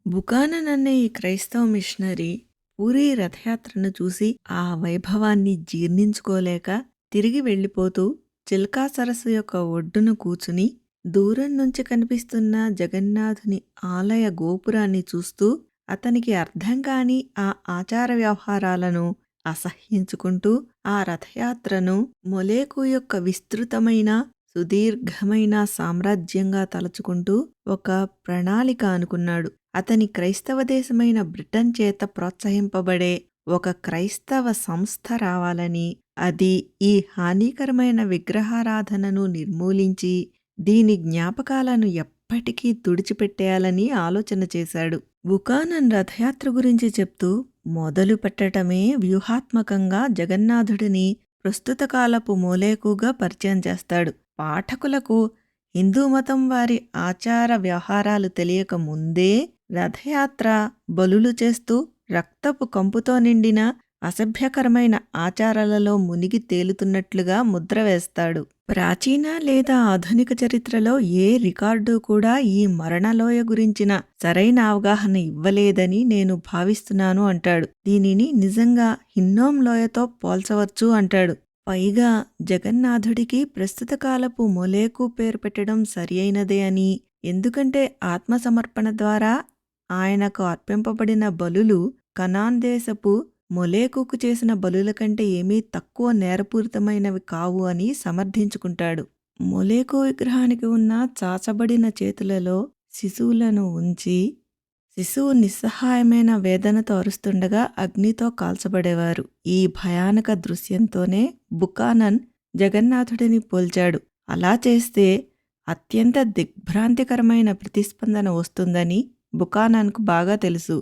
బుకానన్ అనే ఈ క్రైస్తవ మిషనరీ పూరీ రథయాత్రను చూసి ఆ వైభవాన్ని జీర్ణించుకోలేక తిరిగి వెళ్ళిపోతూ చిల్కా సరస్సు యొక్క ఒడ్డున కూచుని దూరం నుంచి కనిపిస్తున్న జగన్నాథుని ఆలయ గోపురాన్ని చూస్తూ అతనికి అర్థం కాని ఆ ఆచార వ్యవహారాలను అసహ్యించుకుంటూ ఆ రథయాత్రను మొలేకు యొక్క విస్తృతమైన సుదీర్ఘమైన సామ్రాజ్యంగా తలచుకుంటూ ఒక ప్రణాళిక అనుకున్నాడు. అతని క్రైస్తవ దేశమైన బ్రిటన్ చేత ప్రోత్సహింపబడే ఒక క్రైస్తవ సంస్థ రావాలని, అది ఈ హానికరమైన విగ్రహారాధనను నిర్మూలించి దీని జ్ఞాపకాలను ఎప్పటికీ తుడిచిపెట్టేయాలని ఆలోచన చేశాడు. బుకానన్ రథయాత్ర గురించి చెప్తూ మొదలు పెట్టటమే వ్యూహాత్మకంగా జగన్నాథుడిని ప్రస్తుత కాలపు మోలేకుగా పరిచయం చేస్తాడు. పాఠకులకు హిందూ మతం వారి ఆచార వ్యవహారాలు తెలియక ముందే రథయాత్ర బలులు చేస్తూ రక్తపు కంపుతో నిండిన అసభ్యకరమైన ఆచారాలలో మునిగి తేలుతున్నట్లుగా ముద్ర వేస్తాడు. ప్రాచీన లేదా ఆధునిక చరిత్రలో ఏ రికార్డు కూడా ఈ మరణలోయ గురించిన సరైన అవగాహన ఇవ్వలేదని నేను భావిస్తున్నాను అంటాడు. దీనిని నిజంగా హిన్నోం లోయతో పోల్చవచ్చు అంటాడు. పైగా జగన్నాథుడికి ప్రస్తుత కాలపు మొలేకు పేరు పెట్టడం సరియైనదే అని, ఎందుకంటే ఆత్మసమర్పణ ద్వారా ఆయనకు అర్పింపబడిన బలులు కనాన్ దేశపు మొలేకుకు చేసిన బలుల కంటే ఏమీ తక్కువ నేరపూరితమైనవి కావు అని సమర్థించుకుంటాడు. మొలేకు విగ్రహానికి ఉన్న చాచబడిన చేతులలో శిశువులను ఉంచి శిశువు నిస్సహాయమైన వేదనతో అరుస్తుండగా అగ్నితో కాల్చబడేవారు. ఈ భయానక దృశ్యంతోనే బుకానన్ జగన్నాథుడిని పోల్చాడు. అలా చేస్తే అత్యంత దిగ్భ్రాంతికరమైన ప్రతిస్పందన వస్తుందని బుకానన్కు బాగా తెలుసు.